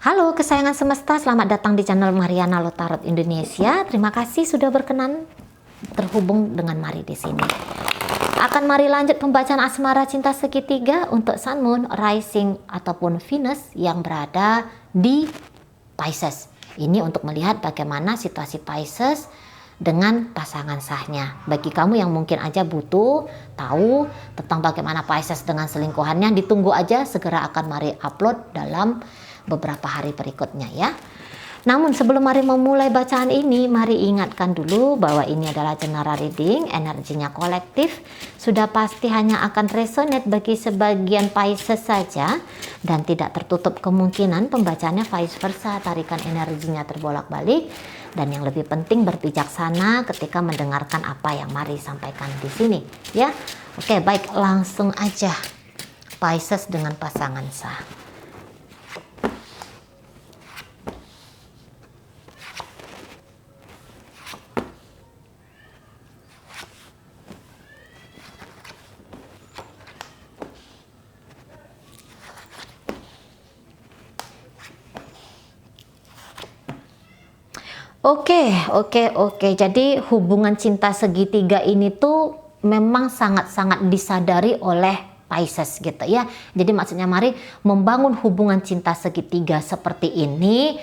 Halo kesayangan semesta, selamat datang di channel Mariana Lotarot Indonesia. Terima kasih sudah berkenan terhubung dengan Mari di sini. Akan Mari lanjut pembacaan asmara cinta segitiga untuk Sun, Moon, Rising ataupun Venus yang berada di Pisces. Ini untuk melihat bagaimana situasi Pisces dengan pasangan sahnya. Bagi kamu yang mungkin aja butuh tahu tentang bagaimana Pisces dengan selingkuhannya, ditunggu aja, segera akan Mari upload dalam beberapa hari berikutnya ya. Namun sebelum Mari memulai bacaan ini, mari ingatkan dulu bahwa ini adalah general reading, energinya kolektif, sudah pasti hanya akan resonate bagi sebagian Pisces saja dan tidak tertutup kemungkinan pembacaannya vice versa, tarikan energinya terbolak-balik, dan yang lebih penting berbijaksana ketika mendengarkan apa yang Mari sampaikan di sini ya. Oke, baik, langsung aja Pisces dengan pasangan sah. Oke. Jadi hubungan cinta segitiga ini tuh memang sangat-sangat disadari oleh Pisces gitu ya. Jadi maksudnya Mari membangun hubungan cinta segitiga seperti ini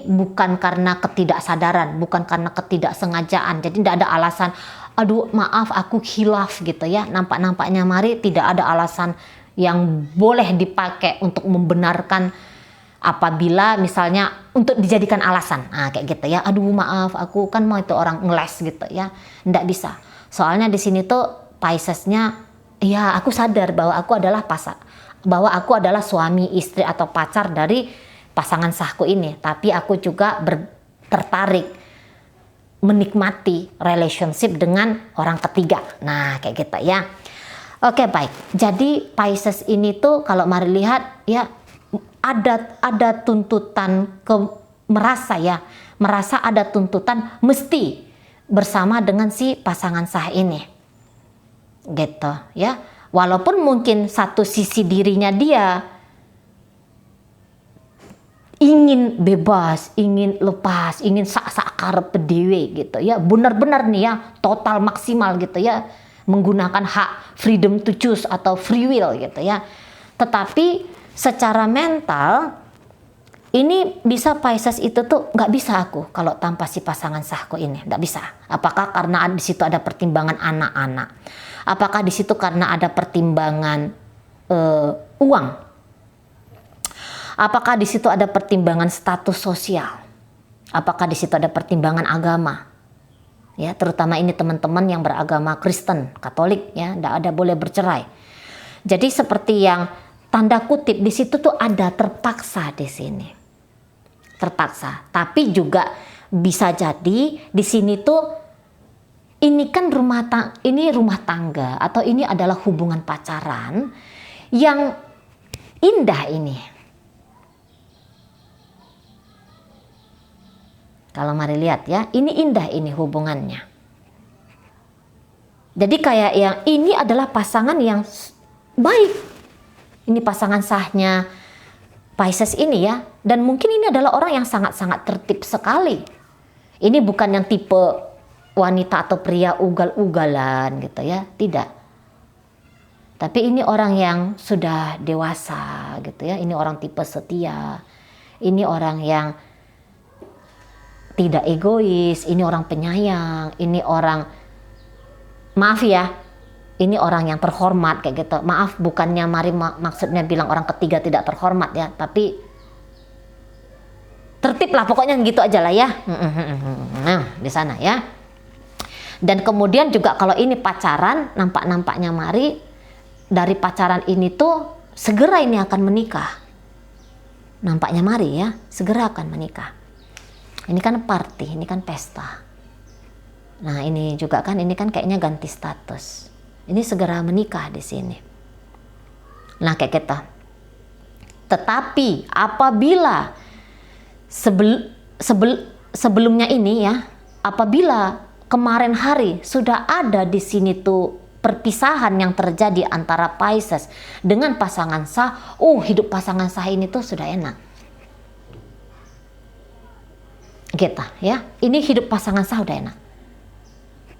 bukan karena ketidaksadaran, bukan karena ketidaksengajaan. Jadi tidak ada alasan, aduh maaf aku khilaf gitu ya. Nampak-nampaknya Mari tidak ada alasan yang boleh dipakai untuk membenarkan apabila misalnya untuk dijadikan alasan, kayak gitu ya, aduh maaf aku kan mau itu orang ngeles gitu ya, ndak bisa. Soalnya di sini tuh Piscesnya, ya aku sadar bahwa aku adalah suami, istri atau pacar dari pasangan sahku ini, tapi aku juga tertarik menikmati relationship dengan orang ketiga, nah kayak gitu ya. Oke, baik, jadi Pisces ini tuh kalau Mari lihat ya, ada tuntutan merasa ada tuntutan mesti bersama dengan si pasangan sah ini gitu ya, walaupun mungkin satu sisi dirinya dia ingin bebas, ingin lepas, ingin sak karep dewe gitu ya, benar-benar nih ya total maksimal gitu ya, menggunakan hak freedom to choose atau free will gitu ya. Tetapi secara mental ini bisa Pisces itu tuh nggak bisa aku kalau tanpa si pasangan sahku ini, nggak bisa. Apakah karena di situ ada pertimbangan anak-anak? Apakah di situ karena ada pertimbangan uang? Apakah di situ ada pertimbangan status sosial? Apakah di situ ada pertimbangan agama? Ya, terutama ini teman-teman yang beragama Kristen, Katolik ya, nggak ada boleh bercerai. Jadi seperti yang tanda kutip di situ tuh ada terpaksa di sini. Terpaksa, tapi juga bisa jadi di sini tuh ini kan rumah tangga atau ini adalah hubungan pacaran yang indah ini. Kalau Mari lihat ya, ini indah ini hubungannya. Jadi kayak yang ini adalah pasangan yang baik. Ini pasangan sahnya Pisces ini ya, dan mungkin ini adalah orang yang sangat-sangat tertib sekali. Ini bukan yang tipe wanita atau pria ugal-ugalan gitu ya, tidak. Tapi ini orang yang sudah dewasa gitu ya, ini orang tipe setia, ini orang yang tidak egois, ini orang penyayang, ini orang, maaf ya, ini orang yang terhormat kayak gitu. Maaf, bukannya Mari maksudnya bilang orang ketiga tidak terhormat ya, tapi tertib lah pokoknya gitu aja lah ya. Nah, di sana ya. Dan kemudian juga kalau ini pacaran, nampaknya Mari dari pacaran ini tuh segera ini akan menikah. Nampaknya Mari ya, segera akan menikah. Ini kan party, ini kan pesta. Nah, ini juga kan, ini kan kayaknya ganti status. Ini segera menikah di sini. Nah, kayak gitu. Tetapi apabila sebelumnya ini ya, apabila kemarin hari sudah ada di sini tuh perpisahan yang terjadi antara Pisces dengan pasangan sah, hidup pasangan sah ini tuh sudah enak. Gitu ya. Ini hidup pasangan sah udah enak.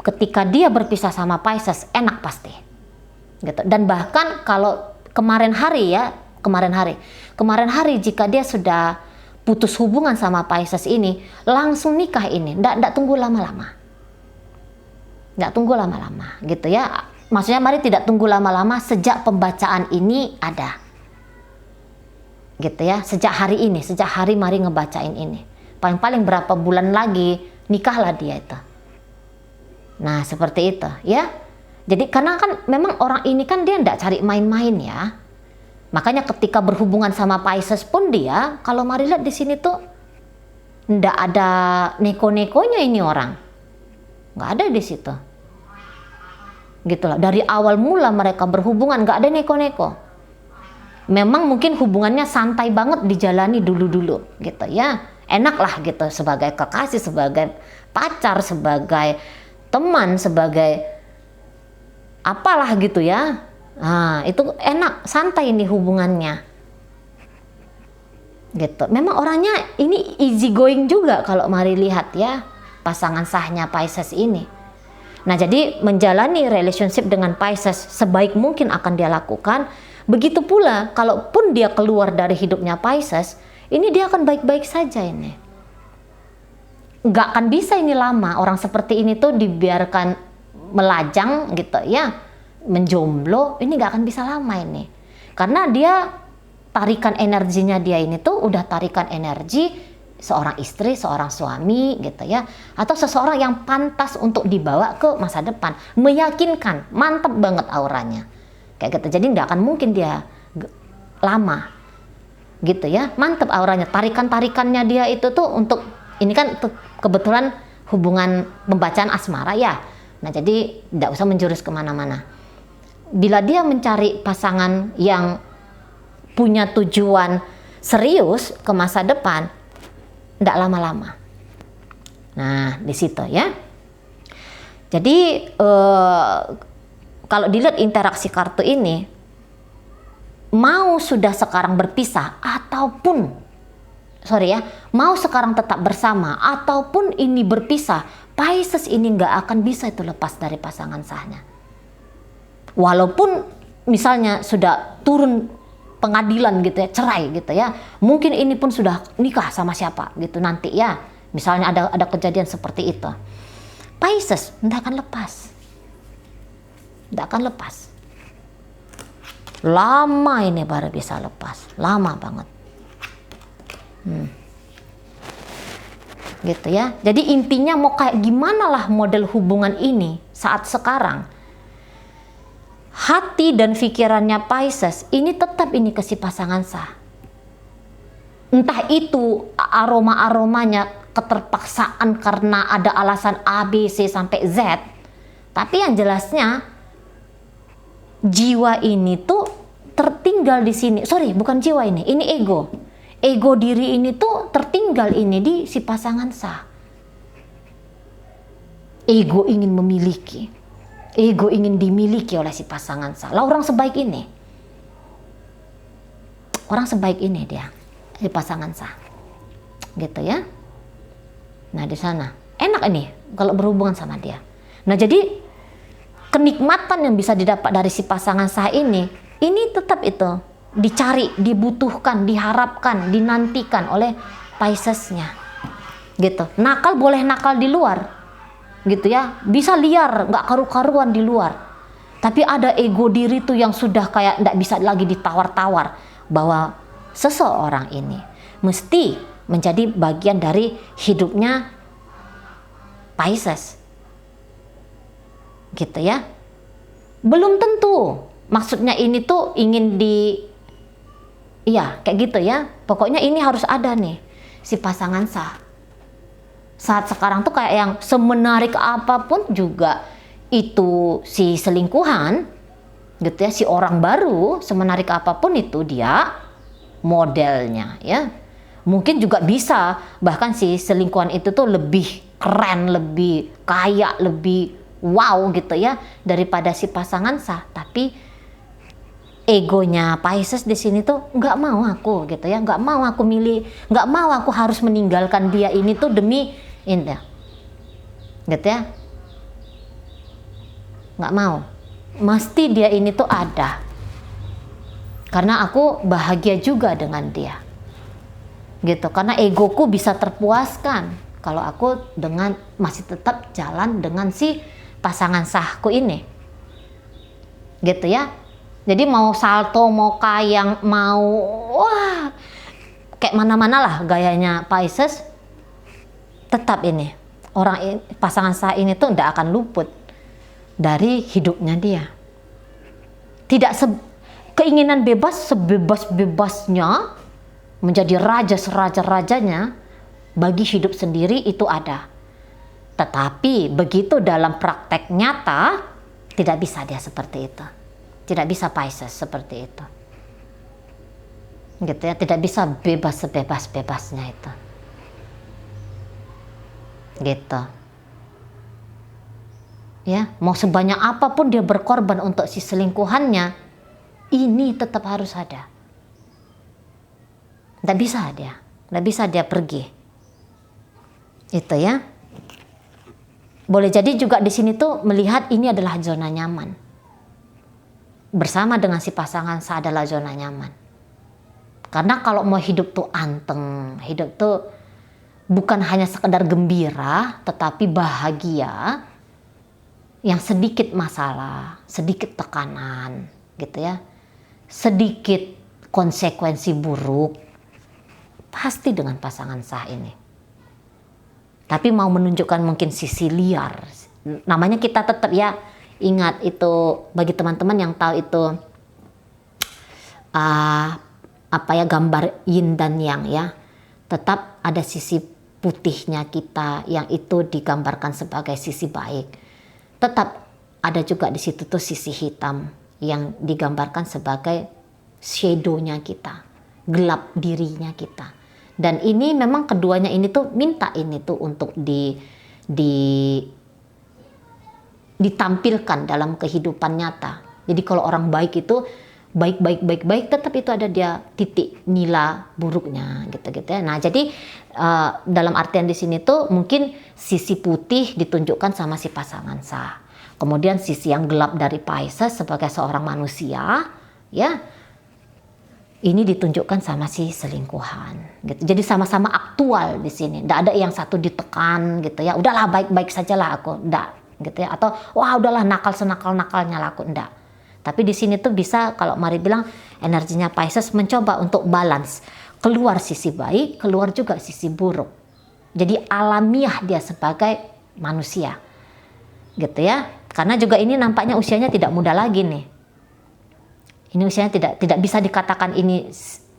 Ketika dia berpisah sama Pisces, enak pasti. Gitu. Dan bahkan kalau kemarin hari jika dia sudah putus hubungan sama Pisces ini, langsung nikah ini, nggak tunggu lama-lama. Nggak tunggu lama-lama gitu ya. Maksudnya mari tidak tunggu lama-lama sejak pembacaan ini ada. Gitu ya, sejak hari mari ngebacain ini. Paling-paling berapa bulan lagi nikahlah dia itu. Nah, seperti itu ya. Jadi karena kan memang orang ini kan dia nggak cari main-main ya. Makanya ketika berhubungan sama Pisces pun dia, kalau mari lihat di sini tuh nggak ada neko-nekonya ini orang. Nggak ada di situ. Gitu lah. Dari awal mula mereka berhubungan nggak ada neko-neko. Memang mungkin hubungannya santai banget dijalani dulu-dulu gitu ya. Enak lah gitu sebagai kekasih, sebagai pacar, sebagai teman, sebagai apalah gitu ya. Nah, itu enak, santai ini hubungannya. Gitu. Memang orangnya ini easy going juga kalau mari lihat ya pasangan sahnya Pisces ini. Nah, jadi menjalani relationship dengan Pisces sebaik mungkin akan dia lakukan. Begitu pula kalaupun dia keluar dari hidupnya Pisces, ini dia akan baik-baik saja ini. Nggak akan bisa ini lama. Orang seperti ini tuh dibiarkan melajang gitu ya, menjomblo, ini nggak akan bisa lama ini. Karena dia tarikan energinya dia ini tuh udah tarikan energi seorang istri, seorang suami gitu ya. Atau seseorang yang pantas untuk dibawa ke masa depan. Meyakinkan, mantap banget auranya. Kayak gitu. Jadi nggak akan mungkin dia lama. Gitu ya. Mantap auranya. Tarikan-tarikannya dia itu tuh untuk, ini kan kebetulan hubungan pembacaan asmara ya. Nah, jadi nggak usah menjurus kemana-mana. Bila dia mencari pasangan yang punya tujuan serius ke masa depan, nggak lama-lama. Nah, di situ ya. Jadi kalau dilihat interaksi kartu ini, mau sudah sekarang berpisah ataupun mau sekarang tetap bersama ataupun ini berpisah, Pisces ini nggak akan bisa itu lepas dari pasangan sahnya. Walaupun misalnya sudah turun pengadilan gitu ya, cerai gitu ya, mungkin ini pun sudah nikah sama siapa gitu nanti ya, misalnya ada kejadian seperti itu, Pisces nggak akan lepas, lama ini baru bisa lepas, lama banget. Gitu ya. Jadi intinya mau kayak gimana lah model hubungan ini saat sekarang, hati dan pikirannya Pisces ini tetap ini ke si pasangan sah. Entah itu aroma-aromanya keterpaksaan karena ada alasan A, B, C sampai Z, tapi yang jelasnya jiwa ini tuh tertinggal di sini. Bukan jiwa ini ego diri ini tuh tertinggal ini di si pasangan sah. Ego ingin memiliki, ego ingin dimiliki oleh si pasangan sah. Lah orang sebaik ini dia, si pasangan sah, gitu ya. Nah, di sana enak ini kalau berhubungan sama dia. Nah, jadi kenikmatan yang bisa didapat dari si pasangan sah ini tetap itu dicari, dibutuhkan, diharapkan, dinantikan oleh Piscesnya. Gitu. Nakal boleh nakal di luar. Gitu ya. Bisa liar, nggak karu-karuan di luar. Tapi ada ego diri tuh yang sudah kayak nggak bisa lagi ditawar-tawar bahwa seseorang ini mesti menjadi bagian dari hidupnya Pisces. Gitu ya. Belum tentu. Maksudnya ini tuh ingin kayak gitu ya. Pokoknya ini harus ada nih si pasangan sah. Saat sekarang tuh kayak yang semenarik apapun juga itu si selingkuhan gitu ya, si orang baru, semenarik apapun itu dia modelnya ya. Mungkin juga bisa bahkan si selingkuhan itu tuh lebih keren, lebih kaya, lebih wow gitu ya daripada si pasangan sah. Tapi egonya Pisces di sini tuh nggak mau aku gitu ya, nggak mau aku milih, nggak mau aku harus meninggalkan dia ini tuh demi ini, gitu ya, nggak mau, mesti dia ini tuh ada, karena aku bahagia juga dengan dia, gitu, karena egoku bisa terpuaskan kalau aku dengan masih tetap jalan dengan si pasangan sahku ini, gitu ya. Jadi mau salto, mau kayang, mau wah kayak mana-mana lah gayanya Pisces, tetap ini orang pasangan sah ini tuh tidak akan luput dari hidupnya dia. Tidak keinginan bebas sebebas-bebasnya menjadi raja seraja-rajanya bagi hidup sendiri itu ada. Tetapi begitu dalam praktek nyata tidak bisa dia seperti itu. Tidak bisa Pisces seperti itu, gitu ya. Tidak bisa bebas sebebas-bebasnya itu, gitu ya. Mau sebanyak apapun dia berkorban untuk si selingkuhannya, ini tetap harus ada. Tidak bisa dia pergi, itu ya. Boleh jadi juga di sini tuh melihat ini adalah zona nyaman. Bersama dengan si pasangan sah adalah zona nyaman. Karena kalau mau hidup tuh anteng, hidup tuh bukan hanya sekedar gembira, tetapi bahagia, yang sedikit masalah, sedikit tekanan, gitu ya, sedikit konsekuensi buruk, pasti dengan pasangan sah ini. Tapi mau menunjukkan mungkin sisi liar, namanya kita tetap ya. Ingat itu bagi teman-teman yang tahu itu apa ya, gambar yin dan yang ya, tetap ada sisi putihnya kita yang itu digambarkan sebagai sisi baik. Tetap ada juga di situ tuh sisi hitam yang digambarkan sebagai shadow-nya kita, gelap dirinya kita. Dan ini memang keduanya ini tuh minta ini tuh untuk ditampilkan dalam kehidupan nyata. Jadi kalau orang baik itu baik, tetap itu ada dia titik nila buruknya, gitu ya. Nah, jadi dalam artian di sini tuh mungkin sisi putih ditunjukkan sama si pasangan sah. Kemudian sisi yang gelap dari Pisces sebagai seorang manusia, ya. Ini ditunjukkan sama si selingkuhan, gitu. Jadi sama-sama aktual di sini. Tidak ada yang satu ditekan, gitu ya. Udahlah baik-baik sajalah aku, enggak. Gitu ya, atau wah udahlah nakal senakal-nakalnya laku, enggak. Tapi di sini tuh bisa, kalau Mari bilang energinya Pisces mencoba untuk balance, keluar sisi baik, keluar juga sisi buruk. Jadi alamiah dia sebagai manusia, gitu ya. Karena juga ini nampaknya usianya tidak muda lagi nih. Ini usianya tidak bisa dikatakan ini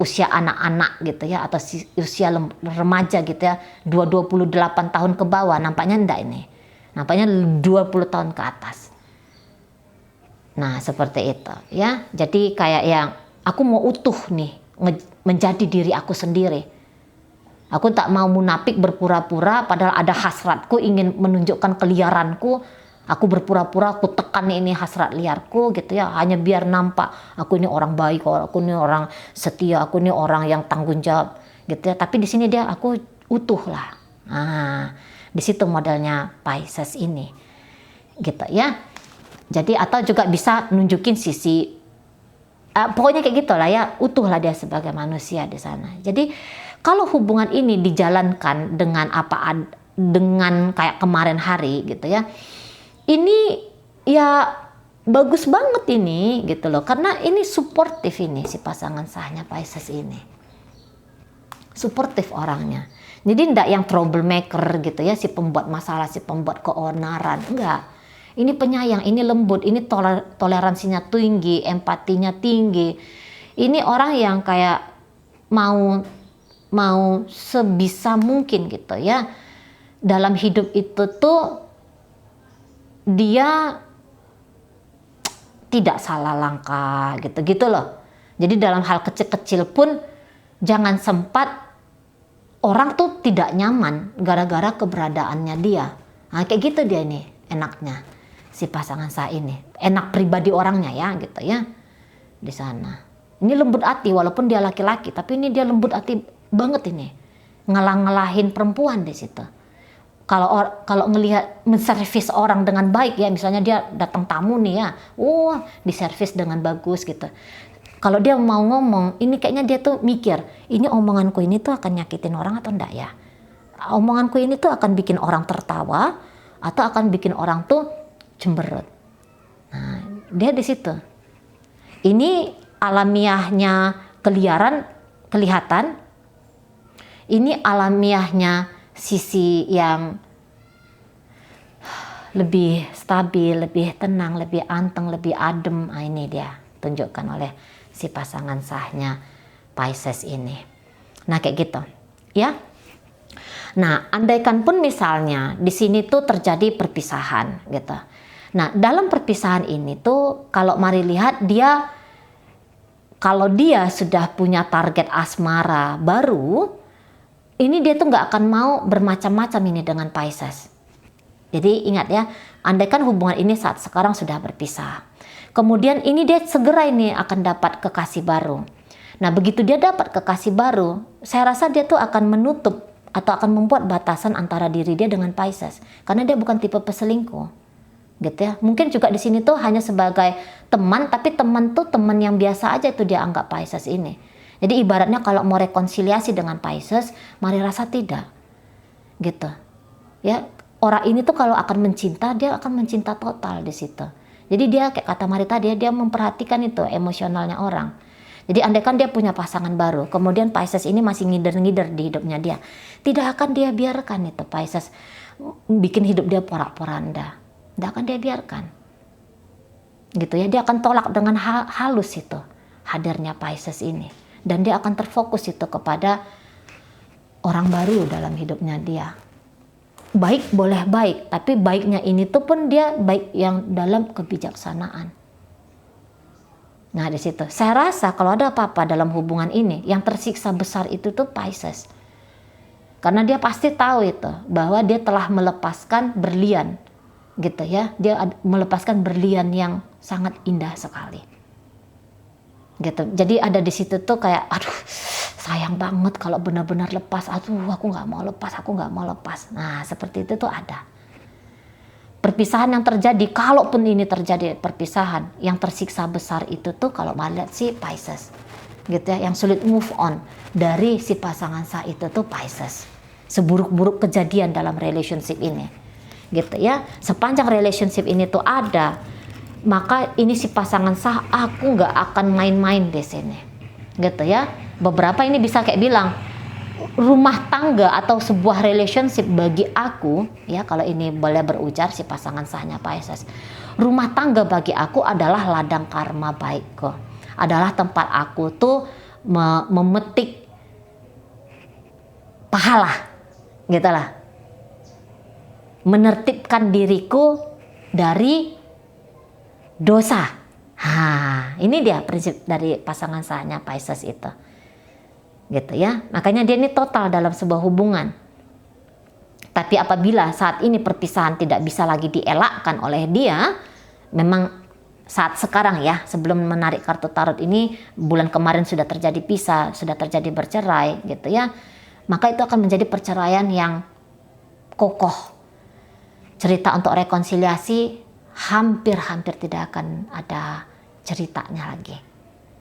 usia anak-anak gitu ya, atau usia remaja gitu ya, 28 tahun ke bawah, nampaknya enggak ini. Nampaknya 20 tahun ke atas. Nah, seperti itu ya. Jadi kayak yang aku mau utuh nih, menjadi diri aku sendiri. Aku tak mau munafik berpura-pura padahal ada hasratku ingin menunjukkan keliaranku. Aku berpura-pura aku tekan ini hasrat liarku gitu ya, hanya biar nampak aku ini orang baik, aku ini orang setia, aku ini orang yang tanggung jawab gitu ya. Tapi di sini dia aku utuh lah. Nah, di situ modelnya Pisces ini, gitu ya. Jadi atau juga bisa nunjukin sisi, pokoknya kayak gitulah ya, utuh lah dia sebagai manusia di sana. Jadi kalau hubungan ini dijalankan dengan dengan kayak kemarin hari gitu ya, ini ya bagus banget ini gitu loh, karena ini suportif ini si pasangan sahnya Pisces ini, suportif orangnya. Jadi enggak yang troublemaker gitu ya, si pembuat masalah, si pembuat keonaran, enggak. Ini penyayang, ini lembut, ini toleransinya tinggi, empatinya tinggi. Ini orang yang kayak mau sebisa mungkin gitu ya, dalam hidup itu tuh dia tidak salah langkah gitu loh. Jadi dalam hal kecil-kecil pun jangan sempat orang tuh tidak nyaman gara-gara keberadaannya dia. Nah, kayak gitu dia nih enaknya si pasangan sah ini. Enak pribadi orangnya ya gitu ya. di sana. Ini lembut hati walaupun dia laki-laki, tapi ini dia lembut hati banget ini. Ngalah-ngalahin perempuan di situ. Kalau ngelihat menservis orang dengan baik ya, misalnya dia datang tamu nih ya, diservis dengan bagus gitu. Kalau dia mau ngomong, ini kayaknya dia tuh mikir, ini omonganku ini tuh akan nyakitin orang atau enggak ya? Omonganku ini tuh akan bikin orang tertawa atau akan bikin orang tuh cemberut. Nah, dia di situ. Ini alamiahnya kelihatan. Ini alamiahnya sisi yang lebih stabil, lebih tenang, lebih anteng, lebih adem. Nah, ini dia tunjukkan oleh si pasangan sahnya Pisces ini. Nah, kayak gitu, ya. Nah, andaikan pun misalnya di sini tuh terjadi perpisahan gitu. Nah, dalam perpisahan ini tuh kalau mari lihat kalau dia sudah punya target asmara baru, ini dia tuh nggak akan mau bermacam-macam ini dengan Pisces. Jadi ingat ya, andaikan hubungan ini saat sekarang sudah berpisah. Kemudian ini dia segera ini akan dapat kekasih baru. Nah, begitu dia dapat kekasih baru, saya rasa dia tuh akan menutup atau akan membuat batasan antara diri dia dengan Pisces. Karena dia bukan tipe peselingkuh. Gitu ya. Mungkin juga di sini tuh hanya sebagai teman, tapi teman tuh teman yang biasa aja itu dia anggap Pisces ini. Jadi ibaratnya kalau mau rekonsiliasi dengan Pisces, mari rasa tidak. Gitu. Ya, orang ini tuh kalau akan mencinta, dia akan mencinta total di situ. Jadi dia kayak kata Mari tadi, dia memperhatikan itu emosionalnya orang. Jadi andaikan dia punya pasangan baru, kemudian Pisces ini masih ngider-ngider di hidupnya dia, tidak akan dia biarkan itu Pisces bikin hidup dia porak-poranda. Tidak akan dia biarkan. Gitu ya, dia akan tolak dengan halus itu hadirnya Pisces ini. Dan dia akan terfokus itu kepada orang baru dalam hidupnya dia. Baik boleh baik, tapi baiknya ini tuh pun dia baik yang dalam kebijaksanaan. Nah, di situ saya rasa kalau ada apa-apa dalam hubungan ini, yang tersiksa besar itu tuh Pisces. Karena dia pasti tahu itu bahwa dia telah melepaskan berlian, gitu ya. Dia melepaskan berlian yang sangat indah sekali. Gitu. Jadi ada di situ tuh kayak, aduh, sayang banget kalau benar-benar lepas. Aduh, aku nggak mau lepas. Nah, seperti itu tuh ada. Perpisahan yang terjadi, kalaupun ini terjadi perpisahan, yang tersiksa besar itu tuh kalau melihat si Pisces. Gitu ya, yang sulit move on dari si pasangan sah itu tuh Pisces. Seburuk-buruk kejadian dalam relationship ini. Gitu ya. Sepanjang relationship ini tuh ada, maka ini si pasangan sah, aku nggak akan main-main di sini, gitu ya. Beberapa ini bisa kayak bilang, rumah tangga atau sebuah relationship bagi aku, ya kalau ini boleh berujar si pasangan sahnya Pisces, rumah tangga bagi aku adalah ladang karma baikku, adalah tempat aku tuh memetik pahala, gitulah, menertibkan diriku dari dosa. Ini dia prinsip dari pasangan sahnya Pisces itu. Gitu ya. Makanya dia ini total dalam sebuah hubungan. Tapi apabila saat ini perpisahan tidak bisa lagi dielakkan oleh dia, memang saat sekarang ya, sebelum menarik kartu tarot ini, bulan kemarin sudah terjadi pisah, sudah terjadi bercerai gitu ya. Maka itu akan menjadi perceraian yang kokoh. Cerita untuk rekonsiliasi hampir tidak akan ada ceritanya lagi.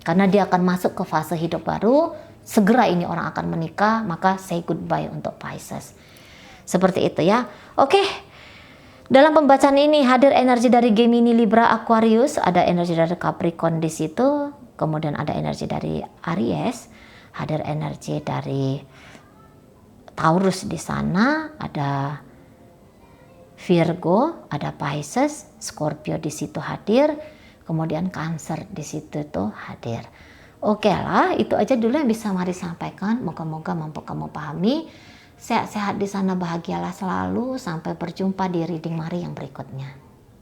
Karena dia akan masuk ke fase hidup baru, segera ini orang akan menikah, maka say goodbye untuk Pisces. Seperti itu ya. Oke. Dalam pembacaan ini hadir energi dari Gemini, Libra, Aquarius, ada energi dari Capricorn di situ, kemudian ada energi dari Aries, hadir energi dari Taurus di sana, ada Virgo, ada Pisces, Scorpio di situ hadir, kemudian Cancer di situ tuh hadir. Oke lah, itu aja dulu yang bisa Mari sampaikan. Moga-moga mampu kamu pahami. Sehat-sehat di sana, bahagialah selalu. Sampai berjumpa di reading Mari yang berikutnya.